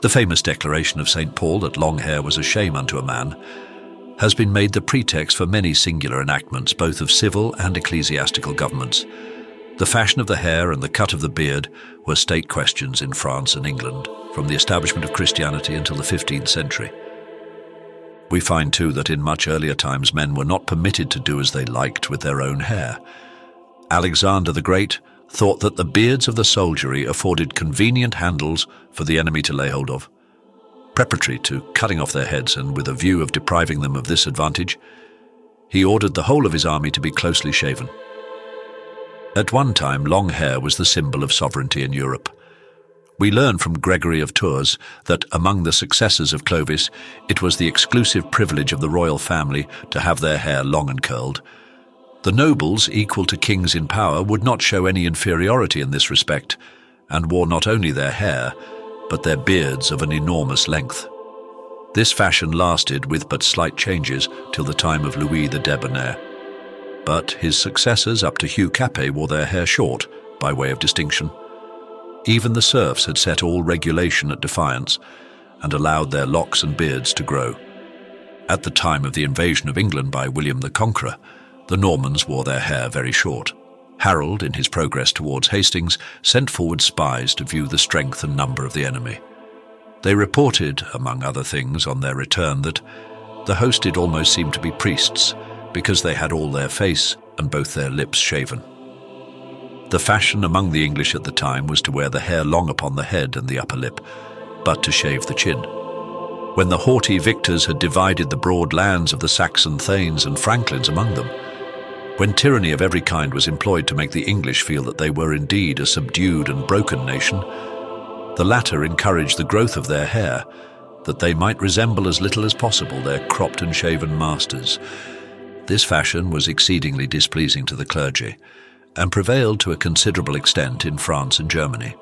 The famous declaration of St. Paul that long hair was a shame unto a man has been made the pretext for many singular enactments, both of civil and ecclesiastical governments. The fashion of the hair and the cut of the beard were state questions in France and England, from the establishment of Christianity until the 15th century. We find too that in much earlier times men were not permitted to do as they liked with their own hair. Alexander the Great thought that the beards of the soldiery afforded convenient handles for the enemy to lay hold of. Preparatory to cutting off their heads, and with a view of depriving them of this advantage, he ordered the whole of his army to be closely shaven. At one time, long hair was the symbol of sovereignty in Europe. We learn from Gregory of Tours that among the successors of Clovis, it was the exclusive privilege of the royal family to have their hair long and curled. The nobles, equal to kings in power, would not show any inferiority in this respect, and wore not only their hair, but their beards of an enormous length. This fashion lasted, with but slight changes, till the time of Louis the Debonair. But his successors up to Hugh Capet wore their hair short, by way of distinction. Even the serfs had set all regulation at defiance, and allowed their locks and beards to grow. At the time of the invasion of England by William the Conqueror, the Normans wore their hair very short. Harold, in his progress towards Hastings, sent forward spies to view the strength and number of the enemy. They reported, among other things, on their return that the host did almost seem to be priests, because they had all their face and both their lips shaven. The fashion among the English at the time was to wear the hair long upon the head and the upper lip, but to shave the chin. When the haughty victors had divided the broad lands of the Saxon thanes and franklins among them, when tyranny of every kind was employed to make the English feel that they were indeed a subdued and broken nation, the latter encouraged the growth of their hair, that they might resemble as little as possible their cropped and shaven masters. This fashion was exceedingly displeasing to the clergy, and prevailed to a considerable extent in France and Germany.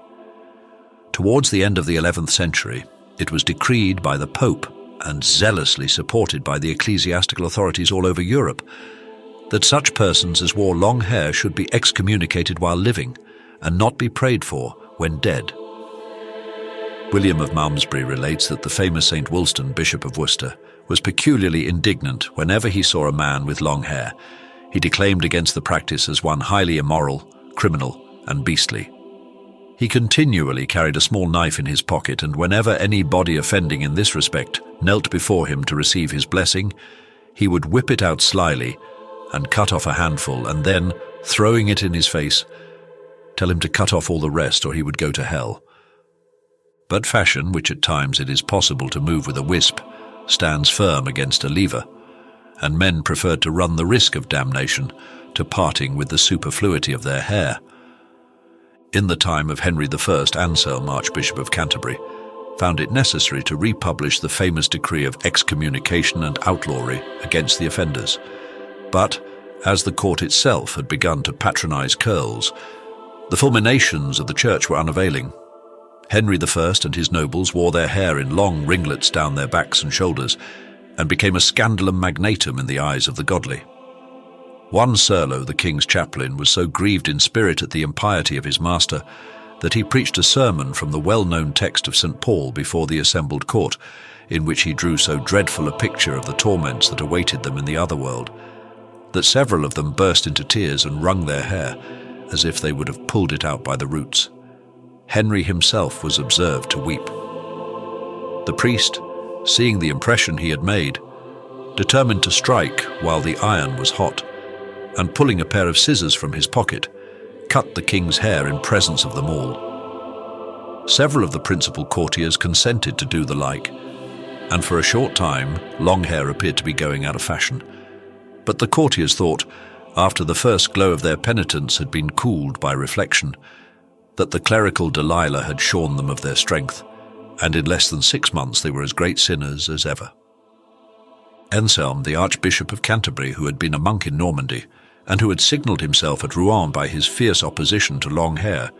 Towards the end of the 11th century, it was decreed by the Pope, and zealously supported by the ecclesiastical authorities all over Europe, that such persons as wore long hair should be excommunicated while living, and not be prayed for when dead. William of Malmesbury relates that the famous St. Wulstan, Bishop of Worcester, was peculiarly indignant whenever he saw a man with long hair. He declaimed against the practice as one highly immoral, criminal, and beastly. He continually carried a small knife in his pocket, and whenever any body offending in this respect knelt before him to receive his blessing, he would whip it out slyly and cut off a handful, and then, throwing it in his face, tell him to cut off all the rest or he would go to hell. But fashion, which at times it is possible to move with a wisp, stands firm against a lever, and men preferred to run the risk of damnation to parting with the superfluity of their hair. In the time of Henry I, Anselm, Archbishop of Canterbury, found it necessary to republish the famous decree of excommunication and outlawry against the offenders. But, as the court itself had begun to patronize curls, the fulminations of the church were unavailing. Henry I and his nobles wore their hair in long ringlets down their backs and shoulders, and became a scandalum magnatum in the eyes of the godly. One Serlo, the king's chaplain, was so grieved in spirit at the impiety of his master that he preached a sermon from the well-known text of St. Paul before the assembled court, in which he drew so dreadful a picture of the torments that awaited them in the other world, that several of them burst into tears and wrung their hair, as if they would have pulled it out by the roots. Henry himself was observed to weep. The priest, seeing the impression he had made, determined to strike while the iron was hot, and pulling a pair of scissors from his pocket, cut the king's hair in presence of them all. Several of the principal courtiers consented to do the like, and for a short time long hair appeared to be going out of fashion. But the courtiers thought, after the first glow of their penitence had been cooled by reflection, that the clerical Delilah had shorn them of their strength, and in less than 6 months they were as great sinners as ever. Anselm, the Archbishop of Canterbury, who had been a monk in Normandy, and who had signalled himself at Rouen by his fierce opposition to long hair,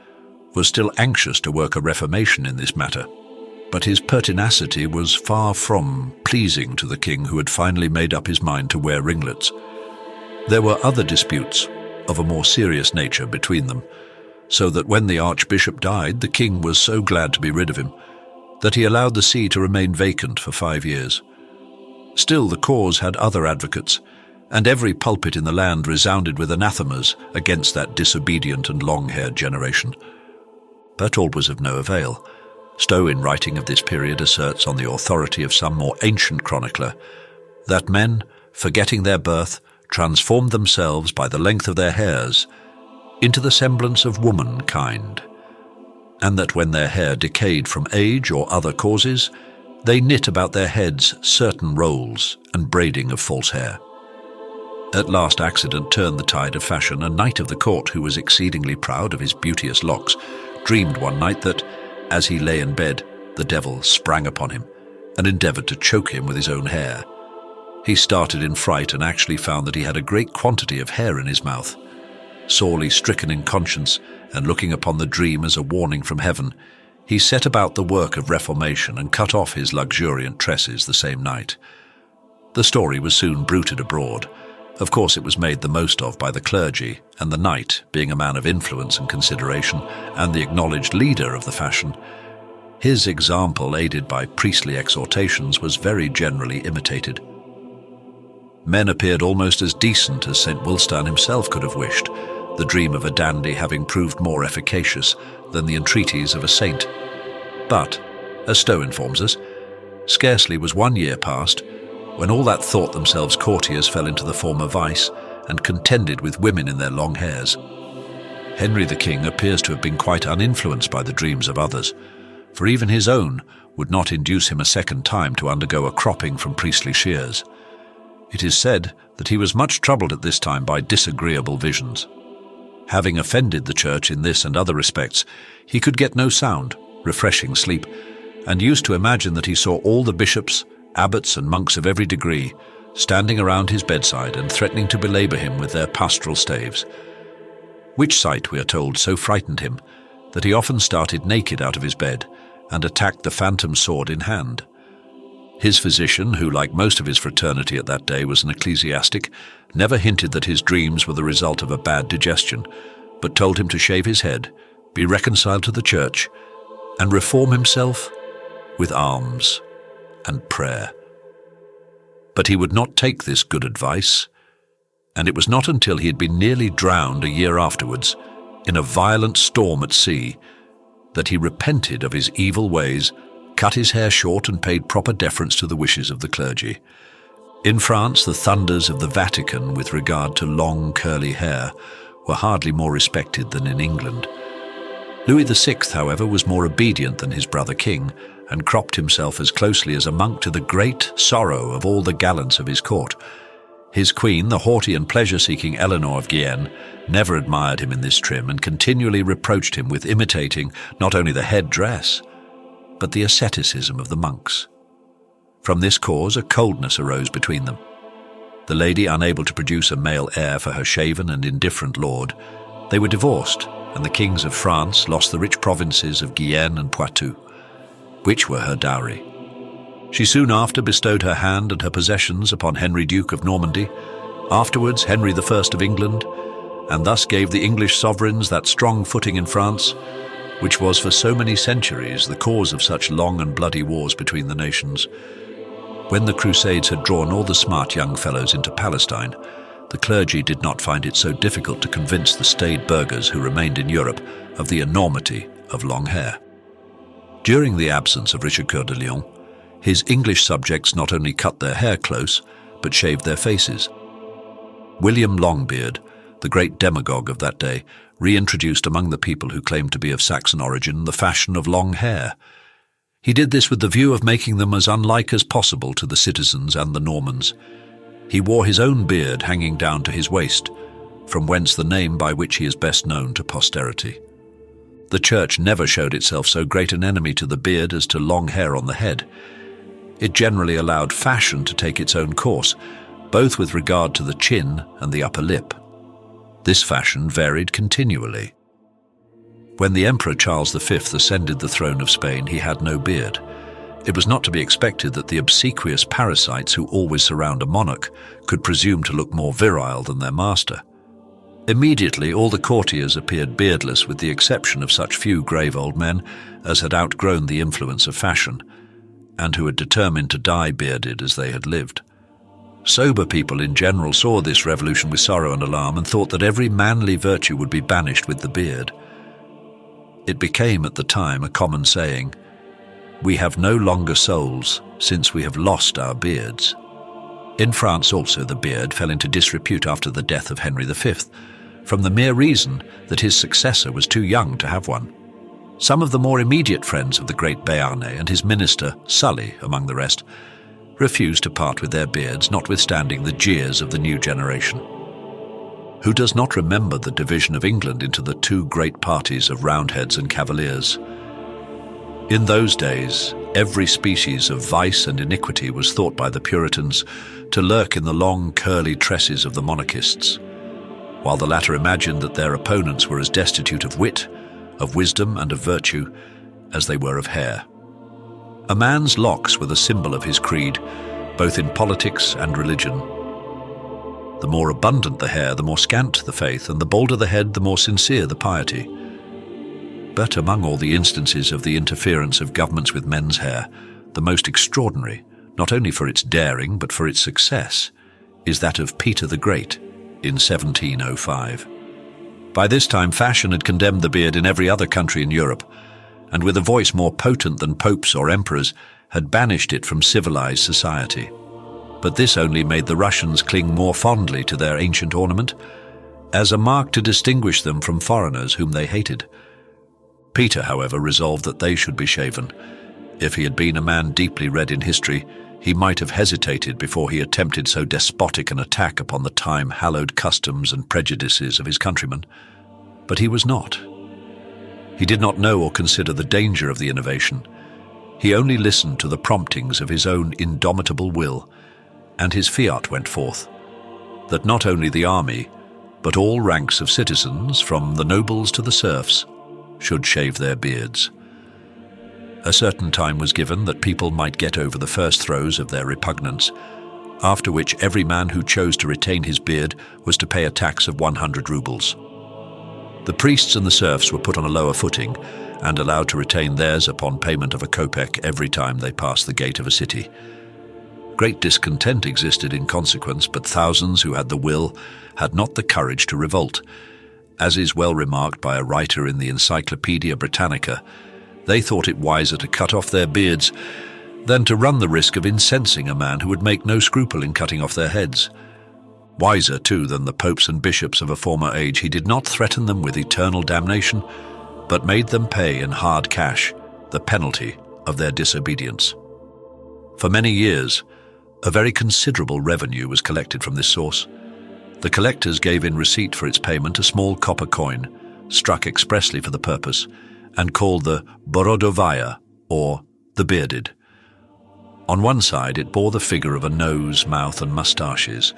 was still anxious to work a reformation in this matter. But his pertinacity was far from pleasing to the king, who had finally made up his mind to wear ringlets. There were other disputes of a more serious nature between them, so that when the archbishop died, the king was so glad to be rid of him that he allowed the see to remain vacant for 5 years. Still, the cause had other advocates, and every pulpit in the land resounded with anathemas against that disobedient and long-haired generation. But all was of no avail. Stowe, in writing of this period, asserts on the authority of some more ancient chronicler that men, forgetting their birth, transformed themselves by the length of their hairs into the semblance of womankind, and that when their hair decayed from age or other causes, they knit about their heads certain rolls and braiding of false hair. At last accident turned the tide of fashion. A knight of the court, who was exceedingly proud of his beauteous locks, dreamed one night that, as he lay in bed, the devil sprang upon him and endeavoured to choke him with his own hair. He started in fright and actually found that he had a great quantity of hair in his mouth. Sorely stricken in conscience, and looking upon the dream as a warning from heaven, he set about the work of reformation and cut off his luxuriant tresses the same night. The story was soon bruited abroad. Of course it was made the most of by the clergy, and the knight, being a man of influence and consideration, and the acknowledged leader of the fashion, his example, aided by priestly exhortations, was very generally imitated. Men appeared almost as decent as St. Wulstan himself could have wished, the dream of a dandy having proved more efficacious than the entreaties of a saint. But, as Stowe informs us, scarcely was 1 year past when all that thought themselves courtiers fell into the former vice and contended with women in their long hairs. Henry the King appears to have been quite uninfluenced by the dreams of others, for even his own would not induce him a second time to undergo a cropping from priestly shears. It is said that he was much troubled at this time by disagreeable visions. Having offended the church in this and other respects, he could get no sound, refreshing sleep, and used to imagine that he saw all the bishops, abbots and monks of every degree standing around his bedside and threatening to belabour him with their pastoral staves, which sight, we are told, so frightened him that he often started naked out of his bed and attacked the phantom sword in hand. His physician, who like most of his fraternity at that day was an ecclesiastic, never hinted that his dreams were the result of a bad digestion, but told him to shave his head, be reconciled to the church, and reform himself with alms and prayer. But he would not take this good advice, and it was not until he had been nearly drowned a year afterwards, in a violent storm at sea, that he repented of his evil ways, cut his hair short and paid proper deference to the wishes of the clergy. In France, the thunders of the Vatican with regard to long curly hair were hardly more respected than in England. Louis VI, however, was more obedient than his brother king, and cropped himself as closely as a monk, to the great sorrow of all the gallants of his court. His queen, the haughty and pleasure-seeking Eleanor of Guienne, never admired him in this trim, and continually reproached him with imitating not only the head-dress, but the asceticism of the monks. From this cause a coldness arose between them. The lady unable to produce a male heir for her shaven and indifferent lord, they were divorced, and the kings of France lost the rich provinces of Guienne and Poitou, which were her dowry. She soon after bestowed her hand and her possessions upon Henry, Duke of Normandy, afterwards Henry I of England, and thus gave the English sovereigns that strong footing in France, which was for so many centuries the cause of such long and bloody wars between the nations. When the Crusades had drawn all the smart young fellows into Palestine, the clergy did not find it so difficult to convince the staid burghers who remained in Europe of the enormity of long hair. During the absence of Richard Coeur de Lion, his English subjects not only cut their hair close, but shaved their faces. William Longbeard, the great demagogue of that day, reintroduced among the people who claimed to be of Saxon origin the fashion of long hair. He did this with the view of making them as unlike as possible to the citizens and the Normans. He wore his own beard hanging down to his waist, from whence the name by which he is best known to posterity. The church never showed itself so great an enemy to the beard as to long hair on the head. It generally allowed fashion to take its own course, both with regard to the chin and the upper lip. This fashion varied continually. When the Emperor Charles V ascended the throne of Spain, he had no beard. It was not to be expected that the obsequious parasites who always surround a monarch could presume to look more virile than their master. Immediately all the courtiers appeared beardless, with the exception of such few grave old men as had outgrown the influence of fashion, and who had determined to die bearded as they had lived. Sober people in general saw this revolution with sorrow and alarm, and thought that every manly virtue would be banished with the beard. It became at the time a common saying, "We have no longer souls, since we have lost our beards." In France also the beard fell into disrepute after the death of Henry V, from the mere reason that his successor was too young to have one. Some of the more immediate friends of the great Béarnais and his minister, Sully among the rest, refused to part with their beards, notwithstanding the jeers of the new generation. Who does not remember the division of England into the two great parties of Roundheads and Cavaliers? In those days, every species of vice and iniquity was thought by the Puritans to lurk in the long curly tresses of the monarchists, while the latter imagined that their opponents were as destitute of wit, of wisdom and of virtue as they were of hair. A man's locks were the symbol of his creed, both in politics and religion. The more abundant the hair, the more scant the faith, and the bolder the head, the more sincere the piety. But among all the instances of the interference of governments with men's hair, the most extraordinary, not only for its daring but for its success, is that of Peter the Great in 1705. By this time fashion had condemned the beard in every other country in Europe, and with a voice more potent than popes or emperors, had banished it from civilized society. But this only made the Russians cling more fondly to their ancient ornament, as a mark to distinguish them from foreigners whom they hated. Peter, however, resolved that they should be shaven. If he had been a man deeply read in history, he might have hesitated before he attempted so despotic an attack upon the time-hallowed customs and prejudices of his countrymen. But he was not. He did not know or consider the danger of the innovation. He only listened to the promptings of his own indomitable will, and his fiat went forth, that not only the army, but all ranks of citizens, from the nobles to the serfs, should shave their beards. A certain time was given that people might get over the first throes of their repugnance, after which every man who chose to retain his beard was to pay a tax of 100 rubles. The priests and the serfs were put on a lower footing and allowed to retain theirs upon payment of a kopeck every time they passed the gate of a city. Great discontent existed in consequence, but thousands who had the will had not the courage to revolt. As is well remarked by a writer in the Encyclopaedia Britannica, they thought it wiser to cut off their beards than to run the risk of incensing a man who would make no scruple in cutting off their heads. Wiser, too, than the popes and bishops of a former age, he did not threaten them with eternal damnation, but made them pay in hard cash the penalty of their disobedience. For many years, a very considerable revenue was collected from this source. The collectors gave in receipt for its payment a small copper coin, struck expressly for the purpose, and called the Borodovaya, or the bearded. On one side it bore the figure of a nose, mouth and moustaches,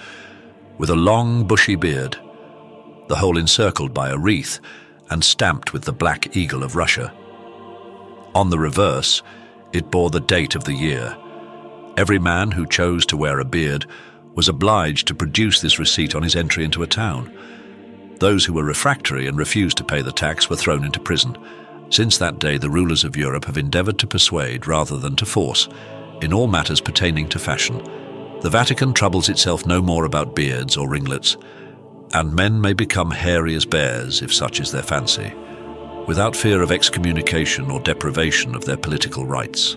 with a long bushy beard, the whole encircled by a wreath and stamped with the black eagle of Russia. On the reverse it bore the date of the year. Every man who chose to wear a beard was obliged to produce this receipt on his entry into a town. Those who were refractory and refused to pay the tax were thrown into prison. Since that day the rulers of Europe have endeavored to persuade rather than to force in all matters pertaining to fashion. The Vatican troubles itself no more about beards or ringlets, and men may become hairy as bears, if such is their fancy, without fear of excommunication or deprivation of their political rights.